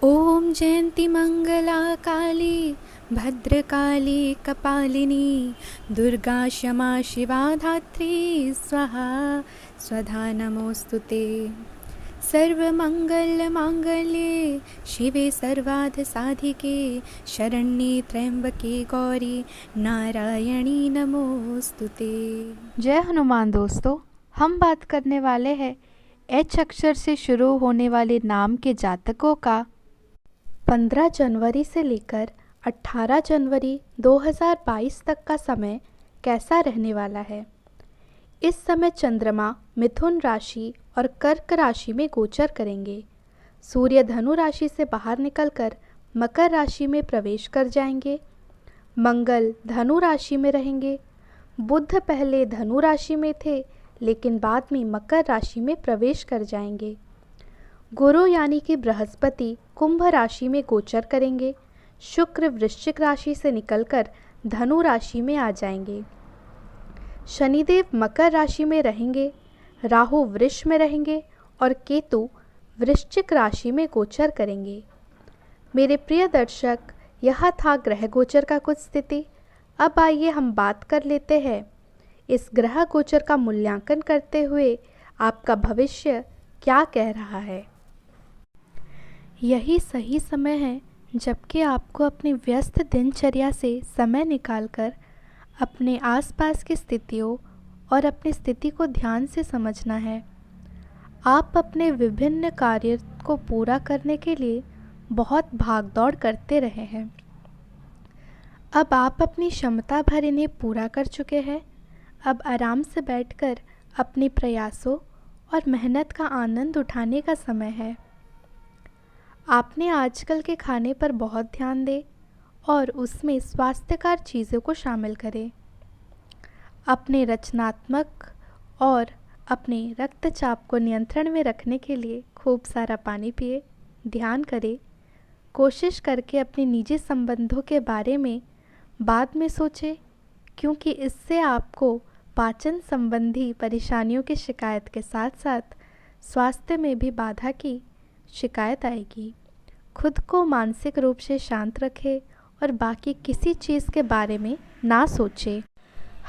ॐ जयन्ती मङ्गला काली भद्रकाली कपालिनी दुर्गा क्षमा शिवा धात्री स्वाहा स्वधा नमोऽस्तु ते। सर्वमङ्गलमाङ्गल्ये शिवे सर्वार्थसाधिके शरण्ये त्र्यम्बके गौरी नारायणी नमोऽस्तु ते। जय हनुमान दोस्तों, हम बात करने वाले हैं एच अक्षर से शुरू होने वाले नाम के जातकों का 15 जनवरी से लेकर 18 जनवरी 2022 तक का समय कैसा रहने वाला है। इस समय चंद्रमा मिथुन राशि और कर्क राशि में गोचर करेंगे। सूर्य धनु राशि से बाहर निकलकर मकर राशि में प्रवेश कर जाएंगे। मंगल धनु राशि में रहेंगे। बुध पहले धनु राशि में थे लेकिन बाद में मकर राशि में प्रवेश कर जाएंगे। गुरु यानी कि बृहस्पति कुंभ राशि में गोचर करेंगे। शुक्र वृश्चिक राशि से निकलकर धनु राशि में आ जाएंगे। शनिदेव मकर राशि में रहेंगे। राहु वृष में रहेंगे और केतु वृश्चिक राशि में गोचर करेंगे। मेरे प्रिय दर्शक, यह था ग्रह गोचर का कुछ स्थिति। अब आइए हम बात कर लेते हैं इस ग्रह गोचर का मूल्यांकन करते हुए आपका भविष्य क्या कह रहा है। यही सही समय है जबकि आपको अपनी व्यस्त दिनचर्या से समय निकालकर अपने आसपास की स्थितियों और अपनी स्थिति को ध्यान से समझना है। आप अपने विभिन्न कार्य को पूरा करने के लिए बहुत भागदौड़ करते रहे हैं। अब आप अपनी क्षमता भर इन्हें पूरा कर चुके हैं। अब आराम से बैठकर अपने प्रयासों और मेहनत का आनंद उठाने का समय है। आपने आजकल के खाने पर बहुत ध्यान दें और उसमें स्वास्थ्यकर चीज़ों को शामिल करें। अपने रचनात्मक और अपने रक्तचाप को नियंत्रण में रखने के लिए खूब सारा पानी पिए, ध्यान करें। कोशिश करके अपने निजी संबंधों के बारे में बाद में सोचें, क्योंकि इससे आपको पाचन संबंधी परेशानियों की शिकायत के साथ साथ स्वास्थ्य में भी बाधा की शिकायत आएगी। खुद को मानसिक रूप से शांत रखें और बाकी किसी चीज़ के बारे में ना सोचें।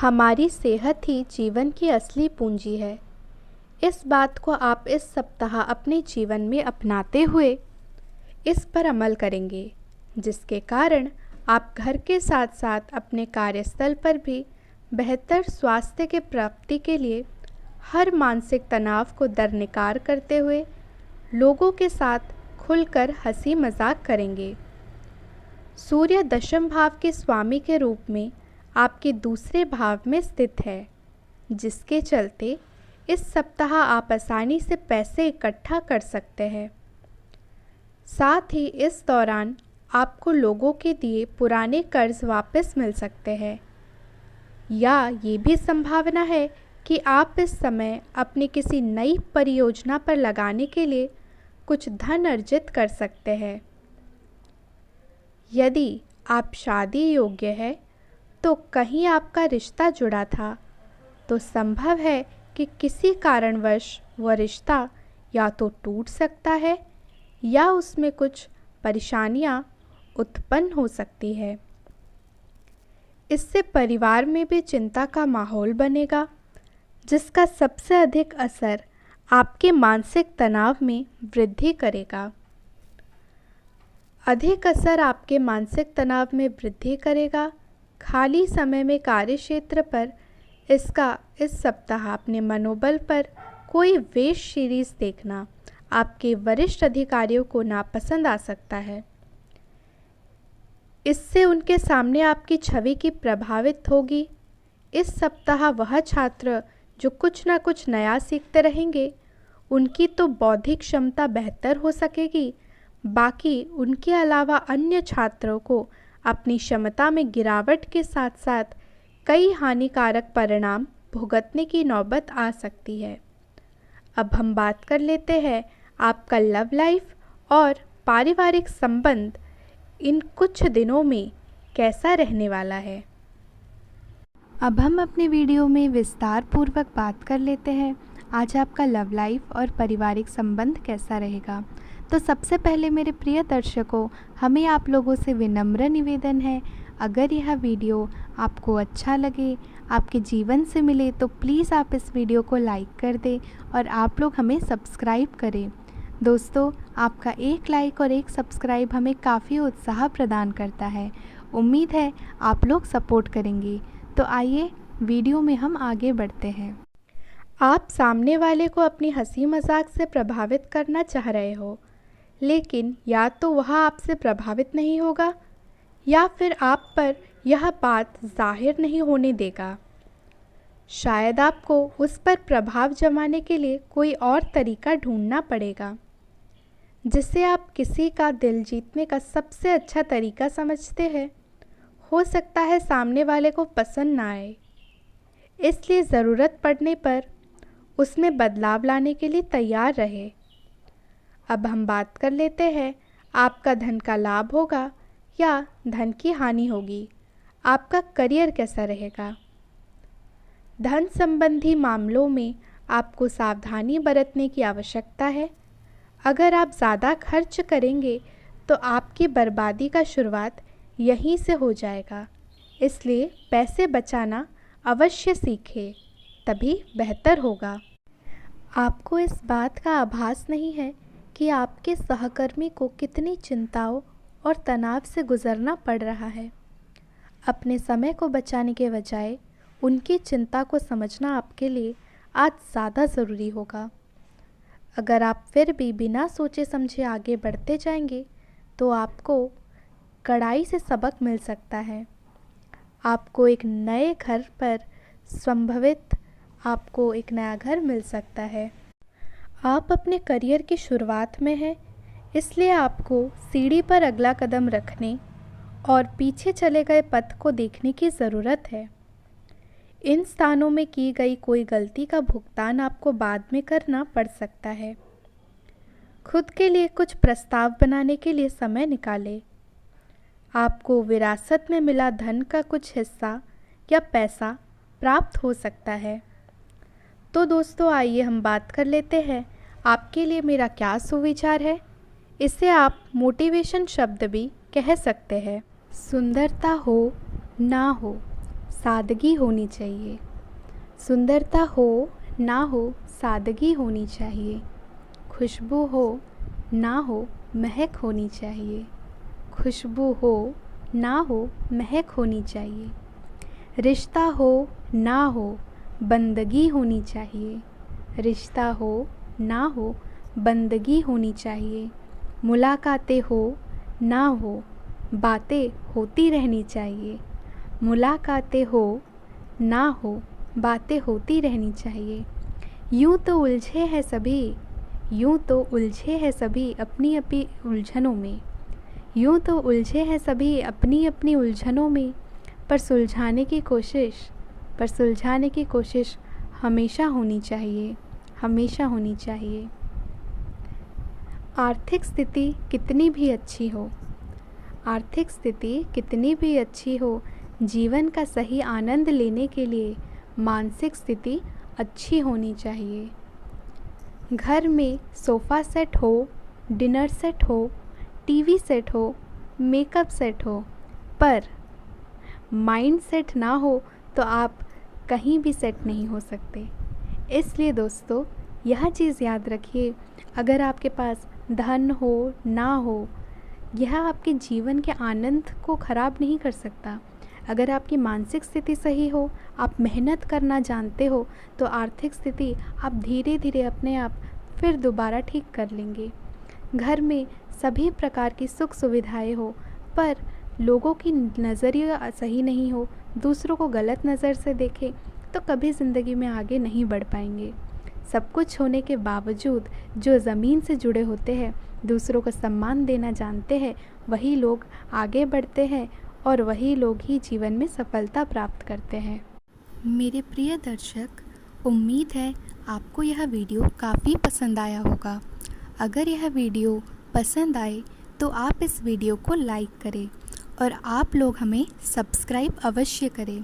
हमारी सेहत ही जीवन की असली पूंजी है। इस बात को आप इस सप्ताह अपने जीवन में अपनाते हुए इस पर अमल करेंगे, जिसके कारण आप घर के साथ साथ अपने कार्यस्थल पर भी बेहतर स्वास्थ्य के प्राप्ति के लिए हर मानसिक तनाव को दरकिनार करते हुए लोगों के साथ खुलकर हंसी मजाक करेंगे। सूर्य दशम भाव के स्वामी के रूप में आपके दूसरे भाव में स्थित है, जिसके चलते इस सप्ताह आप आसानी से पैसे इकट्ठा कर सकते हैं। साथ ही इस दौरान आपको लोगों के दिए पुराने कर्ज वापस मिल सकते हैं, या ये भी संभावना है कि आप इस समय अपनी किसी नई परियोजना पर लगाने के लिए कुछ धन अर्जित कर सकते हैं। यदि आप शादी योग्य है तो कहीं आपका रिश्ता जुड़ा था तो संभव है कि किसी कारणवश वह रिश्ता या तो टूट सकता है या उसमें कुछ परेशानियां उत्पन्न हो सकती है। इससे परिवार में भी चिंता का माहौल बनेगा, जिसका सबसे अधिक असर आपके मानसिक तनाव में वृद्धि करेगा। अधिक असर आपके मानसिक तनाव में वृद्धि करेगा। खाली समय में कार्यक्षेत्र पर इस सप्ताह अपने मनोबल पर कोई वेब सीरीज देखना आपके वरिष्ठ अधिकारियों को नापसंद आ सकता है। इससे उनके सामने आपकी छवि की प्रभावित होगी। इस सप्ताह वह छात्र जो कुछ ना कुछ नया सीखते रहेंगे, उनकी तो बौद्धिक क्षमता बेहतर हो सकेगी, बाकी उनके अलावा अन्य छात्रों को अपनी क्षमता में गिरावट के साथ साथ कई हानिकारक परिणाम भुगतने की नौबत आ सकती है। अब हम बात कर लेते हैं आपका लव लाइफ और पारिवारिक संबंध इन कुछ दिनों में कैसा रहने वाला है। अब हम अपने वीडियो में विस्तार पूर्वक बात कर लेते हैं आज आपका लव लाइफ और पारिवारिक संबंध कैसा रहेगा। तो सबसे पहले मेरे प्रिय दर्शकों, हमें आप लोगों से विनम्र निवेदन है, अगर यह वीडियो आपको अच्छा लगे, आपके जीवन से मिले, तो प्लीज़ आप इस वीडियो को लाइक कर दें और आप लोग हमें सब्सक्राइब करें। दोस्तों, आपका एक लाइक और एक सब्सक्राइब हमें काफ़ी उत्साह प्रदान करता है। उम्मीद है आप लोग सपोर्ट करेंगे। तो आइए वीडियो में हम आगे बढ़ते हैं। आप सामने वाले को अपनी हंसी मजाक से प्रभावित करना चाह रहे हो, लेकिन या तो वह आपसे प्रभावित नहीं होगा या फिर आप पर यह बात जाहिर नहीं होने देगा। शायद आपको उस पर प्रभाव जमाने के लिए कोई और तरीका ढूंढना पड़ेगा, जिसे आप किसी का दिल जीतने का सबसे अच्छा तरीका समझते हैं। हो सकता है सामने वाले को पसंद ना आए, इसलिए ज़रूरत पड़ने पर उसमें बदलाव लाने के लिए तैयार रहे। अब हम बात कर लेते हैं, आपका धन का लाभ होगा या धन की हानि होगी, आपका करियर कैसा रहेगा। धन संबंधी मामलों में आपको सावधानी बरतने की आवश्यकता है। अगर आप ज़्यादा खर्च करेंगे तो आपकी बर्बादी का शुरुआत यहीं से हो जाएगा, इसलिए पैसे बचाना अवश्य सीखें, तभी बेहतर होगा। आपको इस बात का आभास नहीं है कि आपके सहकर्मी को कितनी चिंताओं और तनाव से गुजरना पड़ रहा है। अपने समय को बचाने के बजाय उनकी चिंता को समझना आपके लिए आज ज़्यादा ज़रूरी होगा। अगर आप फिर भी बिना सोचे समझे आगे बढ़ते जाएंगे तो आपको कड़ाई से सबक मिल सकता है। आपको एक नए घर पर संभवित आपको एक नया घर मिल सकता है। आप अपने करियर की शुरुआत में हैं, इसलिए आपको सीढ़ी पर अगला कदम रखने और पीछे चले गए पथ को देखने की ज़रूरत है। इन स्थानों में की गई कोई गलती का भुगतान आपको बाद में करना पड़ सकता है। खुद के लिए कुछ प्रस्ताव बनाने के लिए समय निकालें। आपको विरासत में मिला धन का कुछ हिस्सा या पैसा प्राप्त हो सकता है। तो दोस्तों, आइए हम बात कर लेते हैं आपके लिए मेरा क्या सुविचार है। इसे आप मोटिवेशन शब्द भी कह सकते हैं। सुंदरता हो ना हो, सादगी होनी चाहिए। सुंदरता हो ना हो, सादगी होनी चाहिए। खुशबू हो ना हो, महक होनी चाहिए। खुशबू हो ना हो, महक होनी चाहिए। रिश्ता हो ना हो, बंदगी होनी चाहिए। रिश्ता हो ना हो, बंदगी होनी चाहिए। मुलाकातें हो ना हो, बातें होती रहनी चाहिए। मुलाकातें हो ना हो, बातें होती रहनी चाहिए। यूं तो उलझे हैं सभी, यूं तो उलझे हैं सभी अपनी अपनी उलझनों में। यूं तो उलझे हैं सभी अपनी अपनी उलझनों में, पर सुलझाने की कोशिश हमेशा होनी चाहिए, हमेशा होनी चाहिए। आर्थिक स्थिति कितनी भी अच्छी हो, आर्थिक स्थिति कितनी भी अच्छी हो, जीवन का सही आनंद लेने के लिए मानसिक स्थिति अच्छी होनी चाहिए। घर में सोफ़ा सेट हो, डिनर सेट हो, टीवी सेट हो, मेकअप सेट हो, पर माइंड सेट ना हो तो आप कहीं भी सेट नहीं हो सकते। इसलिए दोस्तों, यह चीज़ याद रखिए, अगर आपके पास धन हो ना हो, यह आपके जीवन के आनंद को ख़राब नहीं कर सकता। अगर आपकी मानसिक स्थिति सही हो, आप मेहनत करना जानते हो, तो आर्थिक स्थिति आप धीरे धीरे अपने आप फिर दोबारा ठीक कर लेंगे। घर में सभी प्रकार की सुख सुविधाएं हो, पर लोगों की नज़रिया सही नहीं हो, दूसरों को गलत नज़र से देखें, तो कभी ज़िंदगी में आगे नहीं बढ़ पाएंगे। सब कुछ होने के बावजूद जो ज़मीन से जुड़े होते हैं, दूसरों को सम्मान देना जानते हैं, वही लोग आगे बढ़ते हैं और वही लोग ही जीवन में सफलता प्राप्त करते हैं। मेरे प्रिय दर्शक, उम्मीद है आपको यह वीडियो काफ़ी पसंद आया होगा। अगर यह वीडियो पसंद आए तो आप इस वीडियो को लाइक करें और आप लोग हमें सब्सक्राइब अवश्य करें।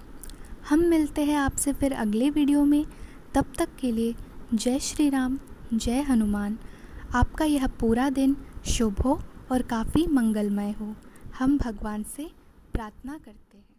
हम मिलते हैं आपसे फिर अगले वीडियो में। तब तक के लिए जय श्री राम, जय हनुमान। आपका यह पूरा दिन शुभ हो और काफ़ी मंगलमय हो। हम भगवान से प्रार्थना करते हैं।